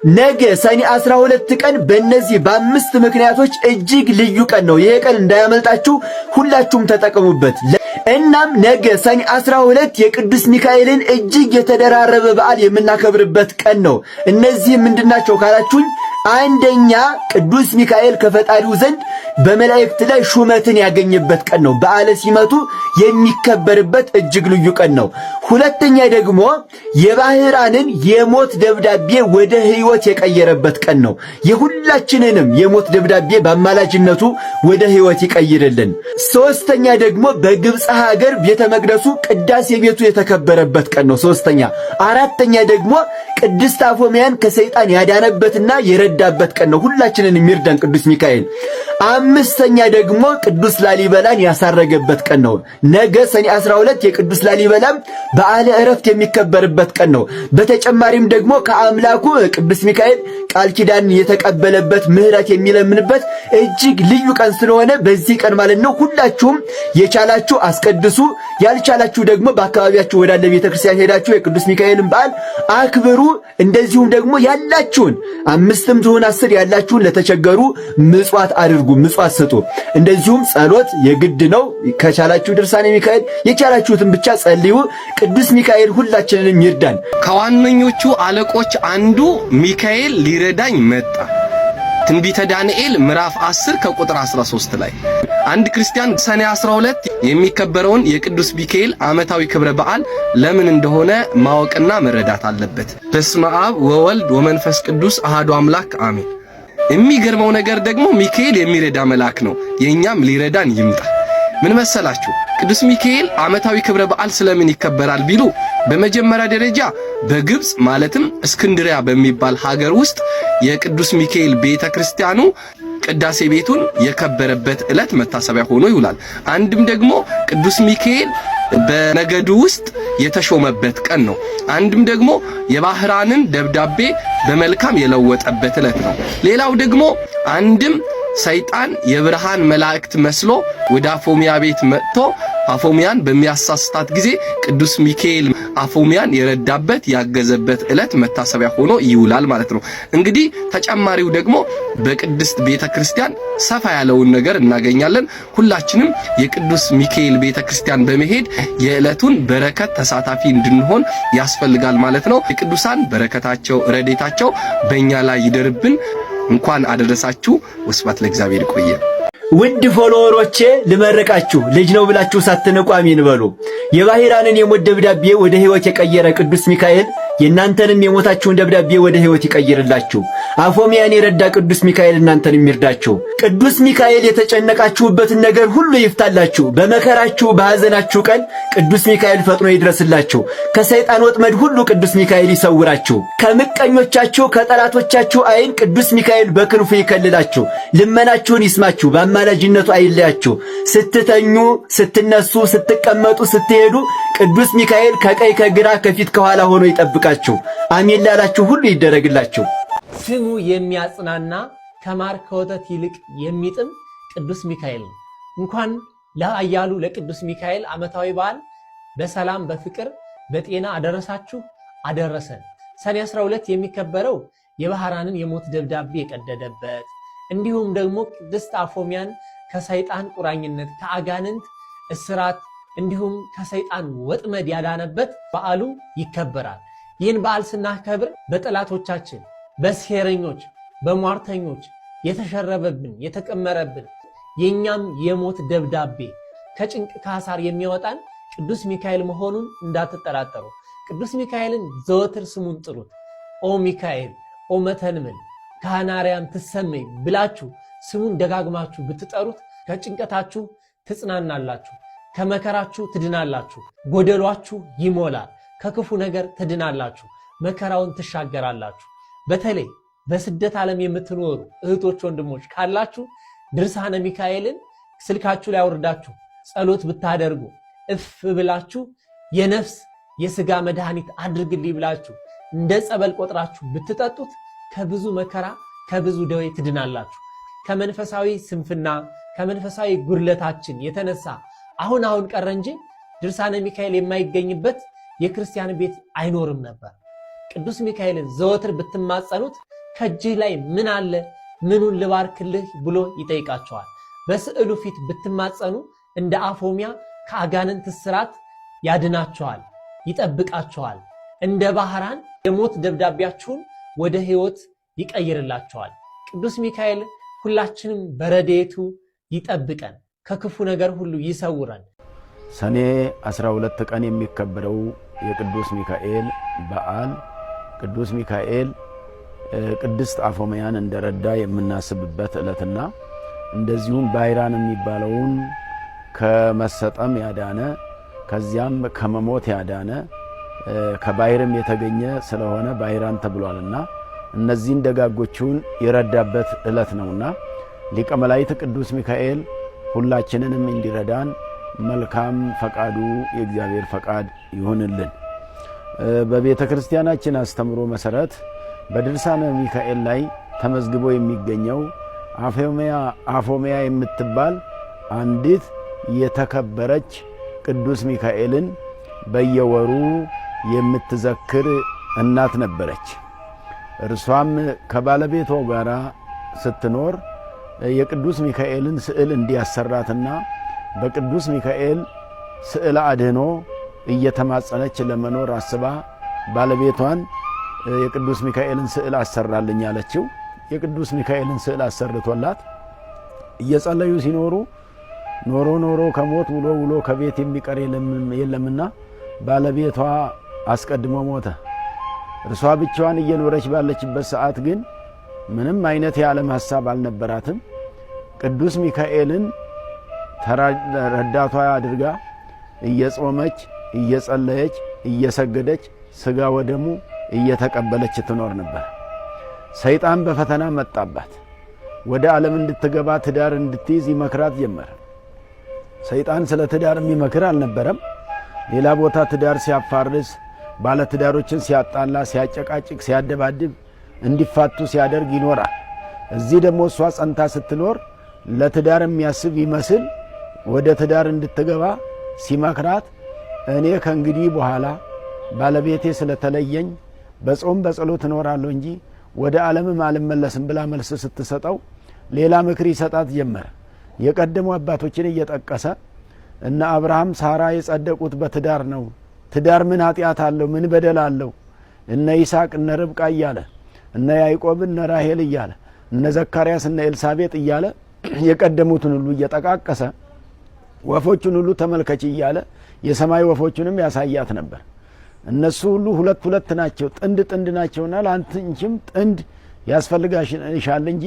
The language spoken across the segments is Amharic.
ነገ ሰኔ 12 ቀን በእነዚህ በአምስት ምክንያቶች እጅግ ልዩ ቀን ነው። ይሄ ቀን እንዳያመልጣችሁ ሁላችሁም ተጠቀሙበት። እናም ነገ ሰኔ 12 የቅዱስ ሚካኤልን እጅግ የተደራረበ በዓል የምናከብርበት ቀን ነው። እነዚህ ምንድናቸው ካላችሁኝ፣ አንደኛ ቅዱስ ሚካኤል ከፈጣሪው ዘንድ በመላእክት ላይ ሹመትን ያገኘበት ቀን ነው። በዓለ ሲመቱ የሚከበርበት እጅግ ልዩ ቀን ነው። ሁለተኛ ደግሞ የባህራንን የሞት ደብዳቤ ወደ ሕይወት የቀየረበት ቀን ነው። የሁላችንንም የሞት ደብዳቤ በአማላጅነቱ ወደ ሕይወት ይቀይርልን። ሶስተኛ ደግሞ በግብፅ ሀገር ቤተ መቅደሱ ቅዳሴ ቤቱ የተከበረበት ቀን ነው። ሶስተኛ። አራተኛ ደግሞ ቅድስት አፎምያን ከሰይጣን ያዳነበትና የረዳበት ቀን ነው። ሁላችንን የሚርዳን ቅዱስ ሚካኤል። አምስተኛ ደግሞ ቅዱስ ላሊበላን ያሳረገበት ቀን ነው። ነገ ሰኔ 12 የቅዱስ ላሊበላም በዓለ ዕረፍት የሚከበርበት ቀን ነው። በተጨማሪም ደግሞ ከአምላኩ ቅዱስ ሚካኤል ቃል ኪዳን የተቀበለበት ምሕረት የሚለምንበት እጅግ ልዩ ቀን ስለሆነ በዚህ ቀን ማለት ነው ሁላችሁም የቻላችሁ አስቀድሱ፣ ያልቻላችሁ ደግሞ በአካባቢያችሁ ወዳለ ቤተክርስቲያን ሄዳችሁ የቅዱስ ሚካኤልን በዓል አክብሩ። እንደዚሁም ደግሞ ያላችሁን 5 ትሁን 10 ያላችሁን ለተቸገሩ ምጽዋት አድርጉ፣ ምጽዋት ስጡ። እንደዚሁም ጸሎት የግድ ነው። ከቻላችሁ ድርሳነ ሚካኤል የቻላችሁትን ብቻ ጸልዩ። ቅዱስ ሚካኤል ሁላችንንም ይርዳን። ከዋነኞቹ አለቆች አንዱ ሚካኤል ሊረዳኝ መጣ። ትንቢተ ዳንኤል ምዕራፍ 10 ከቁጥር 13 ላይ አንድ ክርስቲያን ሰኔ 12 የሚከበረውን የቅዱስ ሚካኤል ዓመታዊ ክብረ በዓል ለምን እንደሆነ ማወቅና መረዳት አለበት። በስመ አብ ወወልድ ወመንፈስ ቅዱስ አሐዱ አምላክ አሜን። የሚገርመው ነገር ደግሞ ሚካኤል የሚረዳ መልአክ ነው። የኛም ሊረዳን ይምጣ። ምን መሰላችሁ? ቅዱስ ሚካኤል ዓመታዊ ክብረ በዓል ስለምን ይከበራል ቢሉ በመጀመሪያ ደረጃ በግብፅ ማለትም እስክንድሪያ በሚባል ሀገር ውስጥ የቅዱስ ሚካኤል ቤተክርስቲያኑ ቅዳሴ ቤቱን የከበረበት ዕለት መታሰቢያ ሆኖ ይውላል። አንድም ደግሞ ቅዱስ ሚካኤል በነገዱ ውስጥ የተሾመበት ቀን ነው። አንድም ደግሞ የባህራንን ደብዳቤ በመልካም የለወጠበት ዕለት ነው። ሌላው ደግሞ አንድም ሰይጣን የብርሃን መላእክት መስሎ ወደ አፎሚያ ቤት መጥቶ አፎሚያን በሚያሳስታት ጊዜ ቅዱስ ሚካኤል አፎሚያን የረዳበት ያገዘበት ዕለት መታሰቢያ ሆኖ ይውላል ማለት ነው። እንግዲህ ተጨማሪው ደግሞ በቅድስት ቤተክርስቲያን ሰፋ ያለውን ነገር እናገኛለን። ሁላችንም የቅዱስ ሚካኤል ቤተክርስቲያን በመሄድ የዕለቱን በረከት ተሳታፊ እንድንሆን ያስፈልጋል ማለት ነው። የቅዱሳን በረከታቸው ረድኤታቸው በእኛ ላይ ይደርብን። እንኳን አደረሳችሁ። ወስብሐት ለእግዚአብሔር። ይቆየን። ውድ ፎሎወሮቼ ልመረቃችሁ። ልጅ ነው ብላችሁ ሳትንቁ አሜን በሉ። የባህራንን የሞት ደብዳቤ ወደ ሕይወት የቀየረ ቅዱስ ሚካኤል የእናንተንም የሞታችሁን ደብዳቤ ወደ ሕይወት ይቀይርላችሁ። አፎሚያን የረዳ ቅዱስ ሚካኤል እናንተንም ይርዳችሁ። ቅዱስ ሚካኤል የተጨነቃችሁበትን ነገር ሁሉ ይፍታላችሁ። በመከራችሁ በሐዘናችሁ ቀን ቅዱስ ሚካኤል ፈጥኖ ይድረስላችሁ። ከሰይጣን ወጥመድ ሁሉ ቅዱስ ሚካኤል ይሰውራችሁ። ከምቀኞቻችሁ ከጠላቶቻችሁ ዓይን ቅዱስ ሚካኤል በክንፉ ይከልላችሁ። ልመናችሁን ይስማችሁ፣ በአማላጅነቱ አይለያችሁ። ስትተኙ፣ ስትነሱ፣ ስትቀመጡ፣ ስትሄዱ ቅዱስ ሚካኤል ከቀኝ ከግራ ከፊት ከኋላ ሆኖ ይጠብቃችሁ። አሜን ላላችሁ ሁሉ ይደረግላችሁ። ስሙ የሚያጽናና ከማር ከወተት ይልቅ የሚጥም ቅዱስ ሚካኤል ነው። እንኳን ለኃያሉ ለቅዱስ ሚካኤል ዓመታዊ በዓል በሰላም በፍቅር በጤና አደረሳችሁ አደረሰን። ሰኔ 12 የሚከበረው የባህራንን የሞት ደብዳቤ የቀደደበት እንዲሁም ደግሞ ቅድስት አፎሚያን ከሰይጣን ቁራኝነት ከአጋንንት እስራት እንዲሁም ከሰይጣን ወጥመድ ያዳነበት በዓሉ ይከበራል። ይህን በዓል ስናከብር በጠላቶቻችን በሴረኞች በሟርተኞች የተሸረበብን የተቀመረብን የኛም የሞት ደብዳቤ ከጭንቅ ካሳር የሚያወጣን ቅዱስ ሚካኤል መሆኑን እንዳትጠራጠሩ። ቅዱስ ሚካኤልን ዘወትር ስሙን ጥሩት። ኦ ሚካኤል ኦ መተንምን ካህናርያም ትሰመይ ብላችሁ ስሙን ደጋግማችሁ ብትጠሩት ከጭንቀታችሁ ትጽናናላችሁ፣ ከመከራችሁ ትድናላችሁ፣ ጎደሏችሁ ይሞላል፣ ከክፉ ነገር ትድናላችሁ፣ መከራውን ትሻገራላችሁ። በተለይ በስደት ዓለም የምትኖሩ እህቶች ወንድሞች ካላችሁ ድርሳነ ሚካኤልን ስልካችሁ ላይ አውርዳችሁ ጸሎት ብታደርጉ እፍ ብላችሁ የነፍስ የሥጋ መድኃኒት አድርግልኝ ብላችሁ እንደ ጸበል ቆጥራችሁ ብትጠጡት ከብዙ መከራ ከብዙ ደዌ ትድናላችሁ። ከመንፈሳዊ ስንፍና ከመንፈሳዊ ጉድለታችን የተነሳ አሁን ቀረ እንጂ ድርሳነ ሚካኤል የማይገኝበት የክርስቲያን ቤት አይኖርም ነበር። ቅዱስ ሚካኤልን ዘወትር ብትማጸኑት ከእጅህ ላይ ምን አለ ምኑን ልባርክልህ ብሎ ይጠይቃቸዋል። በስዕሉ ፊት ብትማጸኑ እንደ አፎሚያ ከአጋንንት እስራት ያድናቸዋል፣ ይጠብቃቸዋል። እንደ ባህራን የሞት ደብዳቤያችሁን ወደ ሕይወት ይቀይርላቸዋል። ቅዱስ ሚካኤል ሁላችንም በረድኤቱ ይጠብቀን፣ ከክፉ ነገር ሁሉ ይሰውረን። ሰኔ 12 ቀን የሚከበረው የቅዱስ ሚካኤል በዓል ቅዱስ ሚካኤል ቅድስት አፎሚያን እንደረዳ የምናስብበት ዕለትና እንደዚሁም ባይራን የሚባለውን ከመሰጠም ያዳነ ከዚያም ከመሞት ያዳነ ከባይርም የተገኘ ስለሆነ ባይራን ተብሏልና እነዚህን ደጋጎቹን የረዳበት ዕለት ነውና ሊቀ መላእክት ቅዱስ ሚካኤል ሁላችንንም እንዲረዳን መልካም ፈቃዱ የእግዚአብሔር ፈቃድ ይሁንልን። በቤተ ክርስቲያናችን አስተምሮ መሰረት በድርሳነ ሚካኤል ላይ ተመዝግቦ የሚገኘው አፎሚያ የምትባል አንዲት የተከበረች ቅዱስ ሚካኤልን በየወሩ የምትዘክር እናት ነበረች። እርሷም ከባለቤቷ ጋር ስትኖር የቅዱስ ሚካኤልን ስዕል እንዲያሰራትና በቅዱስ ሚካኤል ስዕል አድህኖ እየተማጸነች ለመኖር አስባ ባለቤቷን የቅዱስ ሚካኤልን ስዕል አሰራልኝ አለችው። የቅዱስ ሚካኤልን ስዕል አሰርቶላት እየጸለዩ ሲኖሩ ኖሮ ከሞት ውሎ ከቤት የሚቀር የለምና ባለቤቷ አስቀድሞ ሞተ። እርሷ ብቻዋን እየኖረች ባለችበት ሰዓት ግን ምንም አይነት የዓለም ሐሳብ አልነበራትም። ቅዱስ ሚካኤልን ረዳቷ አድርጋ እየጾመች እየጸለየች እየሰገደች ሥጋ ወደሙ እየተቀበለች ትኖር ነበር። ሰይጣን በፈተና መጣባት። ወደ ዓለም እንድትገባ ትዳር እንድትይዝ ይመክራት ጀመረ። ሰይጣን ስለ ትዳር የሚመክር አልነበረም። ሌላ ቦታ ትዳር ሲያፋርስ፣ ባለ ትዳሮችን ሲያጣላ፣ ሲያጨቃጭቅ፣ ሲያደባድብ፣ እንዲፋቱ ሲያደርግ ይኖራል። እዚህ ደግሞ እሷ ጸንታ ስትኖር ለትዳር የሚያስብ ይመስል ወደ ትዳር እንድትገባ ሲመክራት እኔ ከእንግዲህ በኋላ ባለቤቴ ስለተለየኝ በጾም በጸሎት እኖራለሁ እንጂ ወደ ዓለምም አልመለስም ብላ መልስ ስትሰጠው ሌላ ምክር ይሰጣት ጀመረ። የቀደሙ አባቶችን እየጠቀሰ እነ አብርሃም ሳራ የጸደቁት በትዳር ነው። ትዳር ምን ኃጢአት አለው? ምን በደል አለው? እነ ይስሐቅ እነ ርብቃ እያለ እነ ያዕቆብ እነ ራሔል እያለ እነ ዘካርያስ እነ ኤልሳቤጥ እያለ የቀደሙትን ሁሉ እየጠቃቀሰ ወፎቹን ሁሉ ተመልከች እያለ የሰማይ ወፎቹንም ያሳያት ነበር። እነሱ ሁሉ ሁለት ናቸው፣ ጥንድ ናቸውና ለአንቺም ጥንድ ያስፈልጋሻል እንጂ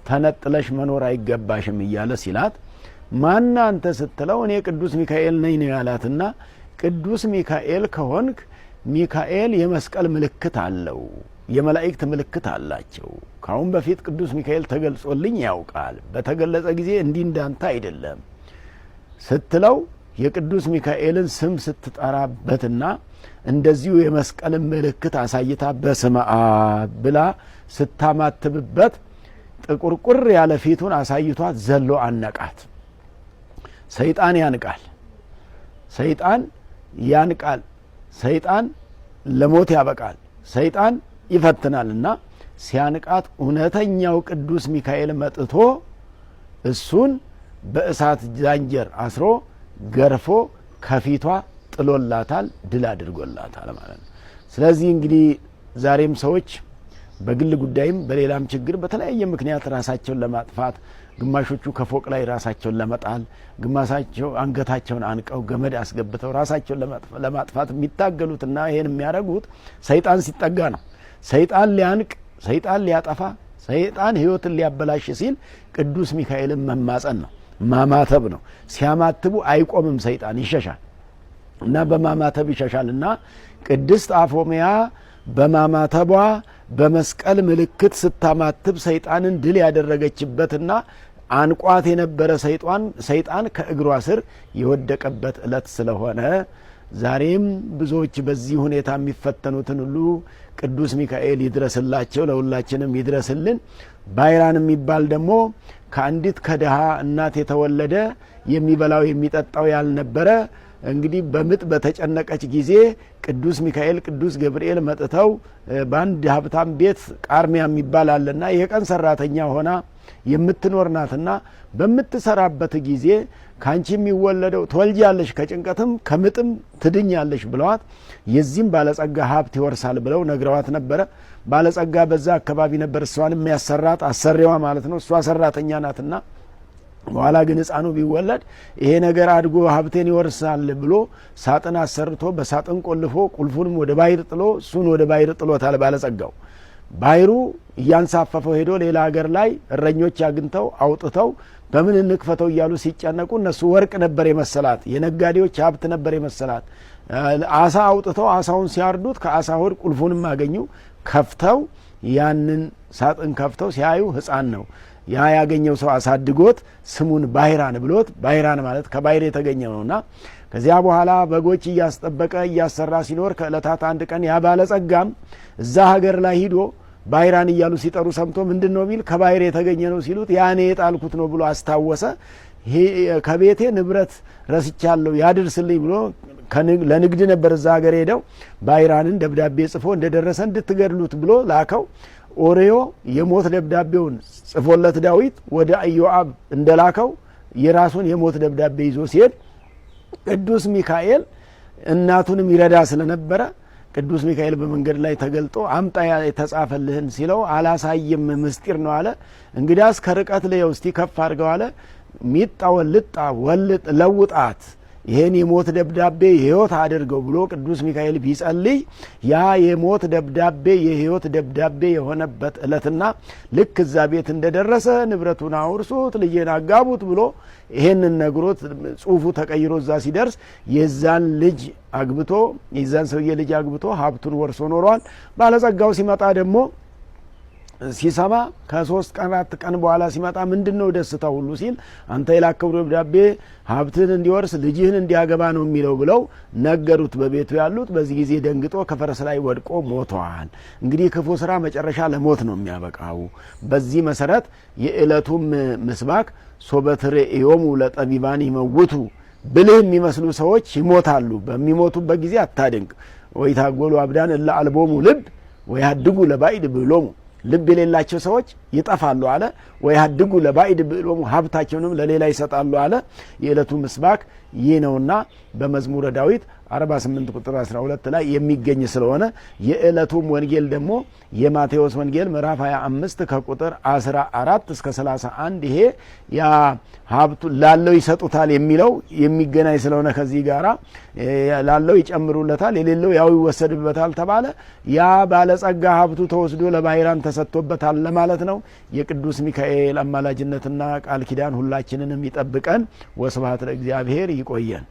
ተነጥለሽ መኖር አይገባሽም እያለ ሲላት ማን አንተ ስትለው እኔ ቅዱስ ሚካኤል ነኝ ነው ያላትና ቅዱስ ሚካኤል ከሆንክ ሚካኤል የመስቀል ምልክት አለው፣ የመላእክት ምልክት አላቸው። ካሁን በፊት ቅዱስ ሚካኤል ተገልጾልኝ ያውቃል፣ በተገለጸ ጊዜ እንዲህ እንዳንተ አይደለም ስትለው የቅዱስ ሚካኤልን ስም ስትጠራበትና እንደዚሁ የመስቀልን ምልክት አሳይታ በስመ አብ ብላ ስታማትብበት ጥቁርቁር ያለ ፊቱን አሳይቷት ዘሎ አነቃት። ሰይጣን ያንቃል፣ ሰይጣን ያንቃል፣ ሰይጣን ለሞት ያበቃል፣ ሰይጣን ይፈትናልና ሲያንቃት እውነተኛው ቅዱስ ሚካኤል መጥቶ እሱን በእሳት ዛንጀር አስሮ ገርፎ ከፊቷ ጥሎላታል፣ ድል አድርጎላታል ማለት ነው። ስለዚህ እንግዲህ ዛሬም ሰዎች በግል ጉዳይም በሌላም ችግር በተለያየ ምክንያት ራሳቸውን ለማጥፋት ግማሾቹ ከፎቅ ላይ ራሳቸውን ለመጣል፣ ግማሳቸው አንገታቸውን አንቀው ገመድ አስገብተው ራሳቸውን ለማጥፋት የሚታገሉትና ይሄን የሚያደርጉት ሰይጣን ሲጠጋ ነው። ሰይጣን ሊያንቅ፣ ሰይጣን ሊያጠፋ፣ ሰይጣን ሕይወትን ሊያበላሽ ሲል ቅዱስ ሚካኤልን መማጸን ነው፣ ማማተብ ነው። ሲያማትቡ አይቆምም፣ ሰይጣን ይሸሻል እና በማማተብ ይሸሻልና ቅድስት አፎሚያ በማማተቧ በመስቀል ምልክት ስታማትብ ሰይጣንን ድል ያደረገችበትና አንቋት የነበረ ሰይጣን ከእግሯ ስር የወደቀበት ዕለት ስለሆነ ዛሬም ብዙዎች በዚህ ሁኔታ የሚፈተኑትን ሁሉ ቅዱስ ሚካኤል ይድረስላቸው፣ ለሁላችንም ይድረስልን። ባይራን የሚባል ደግሞ ከአንዲት ከድሃ እናት የተወለደ የሚበላው የሚጠጣው ያልነበረ እንግዲህ በምጥ በተጨነቀች ጊዜ ቅዱስ ሚካኤል ቅዱስ ገብርኤል መጥተው በአንድ ሀብታም ቤት ቃርሚያ የሚባል አለና የቀን ሰራተኛ ሆና የምትኖር ናትና በምትሰራበት ጊዜ ካንቺ የሚወለደው ትወልጃለሽ ከጭንቀትም ከምጥም ትድኛለሽ ብለዋት የዚህም ባለጸጋ ሀብት ይወርሳል ብለው ነግረዋት ነበረ። ባለጸጋ በዛ አካባቢ ነበር እሷንም ያሰራት አሰሪዋ ማለት ነው። እሷ ሰራተኛ ናትና በኋላ ግን ሕፃኑ ቢወለድ ይሄ ነገር አድጎ ሀብቴን ይወርሳል ብሎ ሳጥን አሰርቶ በሳጥን ቆልፎ ቁልፉንም ወደ ባሕር ጥሎ እሱን ወደ ባሕር ጥሎታል ባለጸጋው። ባሕሩ እያንሳፈፈው ሄዶ ሌላ ሀገር ላይ እረኞች አግኝተው አውጥተው በምን እንክፈተው እያሉ ሲጨነቁ እነሱ ወርቅ ነበር የመሰላት፣ የነጋዴዎች ሀብት ነበር የመሰላት። አሳ አውጥተው አሳውን ሲያርዱት ከአሳ ሆድ ቁልፉንም አገኙ። ከፍተው ያንን ሳጥን ከፍተው ሲያዩ ሕፃን ነው። ያ ያገኘው ሰው አሳድጎት ስሙን ባሕራን ብሎት፣ ባሕራን ማለት ከባሕር የተገኘ ነውና ከዚያ በኋላ በጎች እያስጠበቀ እያሰራ ሲኖር ከእለታት አንድ ቀን ያ ባለጸጋም እዛ ሀገር ላይ ሂዶ ባሕራን እያሉ ሲጠሩ ሰምቶ ምንድነው ቢል ከባሕር የተገኘ ነው ሲሉት ያኔ የጣልኩት ነው ብሎ አስታወሰ። ከቤቴ ንብረት ረስቻለሁ ያድርስልኝ ብሎ ለንግድ ነበር እዛ ሀገር ሄደው ባሕራንን ደብዳቤ ጽፎ እንደደረሰ እንድትገድሉት ብሎ ላከው። ኦሪዮ የሞት ደብዳቤውን ጽፎለት ዳዊት ወደ ኢዮአብ እንደላከው የራሱን የሞት ደብዳቤ ይዞ ሲሄድ ቅዱስ ሚካኤል እናቱንም ይረዳ ስለነበረ ቅዱስ ሚካኤል በመንገድ ላይ ተገልጦ አምጣ የተጻፈልህን ሲለው አላሳይም ምስጢር ነው አለ። እንግዲያስ ከርቀት ለየው እስቲ ከፍ አድርገው አለ። ሚጣ ወልጣ ወልጥ ለውጣት ይሄን የሞት ደብዳቤ የሕይወት አድርገው ብሎ ቅዱስ ሚካኤል ቢጸልይ ያ የሞት ደብዳቤ የሕይወት ደብዳቤ የሆነበት ዕለትና ልክ እዛ ቤት እንደደረሰ ንብረቱን አውርሱት ልጄን አጋቡት ብሎ ይሄንን ነግሮት ጽሑፉ ተቀይሮ እዛ ሲደርስ የዛን ልጅ አግብቶ የዛን ሰውዬ ልጅ አግብቶ ሀብቱን ወርሶ ኖሯል። ባለጸጋው ሲመጣ ደግሞ ሲሰማ ከ3 ቀን 4 ቀን በኋላ ሲመጣ ምንድነው ደስታው ሁሉ ሲል አንተ የላከው ደብዳቤ ሀብትን እንዲወርስ ልጅህን እንዲያገባ ነው የሚለው ብለው ነገሩት በቤቱ ያሉት። በዚህ ጊዜ ደንግጦ ከፈረስ ላይ ወድቆ ሞቷል። እንግዲህ ክፉ ስራ መጨረሻ ለሞት ነው የሚያበቃው። በዚህ መሰረት የዕለቱም ምስባክ ሶበትሬዮሙ ለጠቢባን ይመውቱ ብልህ የሚመስሉ ሰዎች ይሞታሉ። በሚሞቱበት ጊዜ አታድንቅ። ወይታጎሉ አብዳን እለ አልቦሙ ልብ ወያድጉ ለባዕድ ብሎሙ ልብ የሌላቸው ሰዎች ይጠፋሉ አለ። ወያድጉ ለባዕድ ብሎሙ ሀብታቸውንም ለሌላ ይሰጣሉ አለ። የዕለቱ ምስባክ ይህ ነውና በመዝሙረ ዳዊት 48 ቁጥር 12 ላይ የሚገኝ ስለሆነ የዕለቱም ወንጌል ደግሞ የማቴዎስ ወንጌል ምዕራፍ 25 ከቁጥር 14 እስከ 31 ይሄ ያ ሀብቱ ላለው ይሰጡታል የሚለው የሚገናኝ ስለሆነ ከዚህ ጋራ ላለው ይጨምሩለታል የሌለው ያው ይወሰድበታል ተባለ። ያ ባለጸጋ ሀብቱ ተወስዶ ለባሕራን ተሰጥቶበታል ለማለት ነው። የቅዱስ ሚካኤል አማላጅነትና ቃል ኪዳን ሁላችንንም ይጠብቀን። ወስብሐት ለእግዚአብሔር። ይቆየን።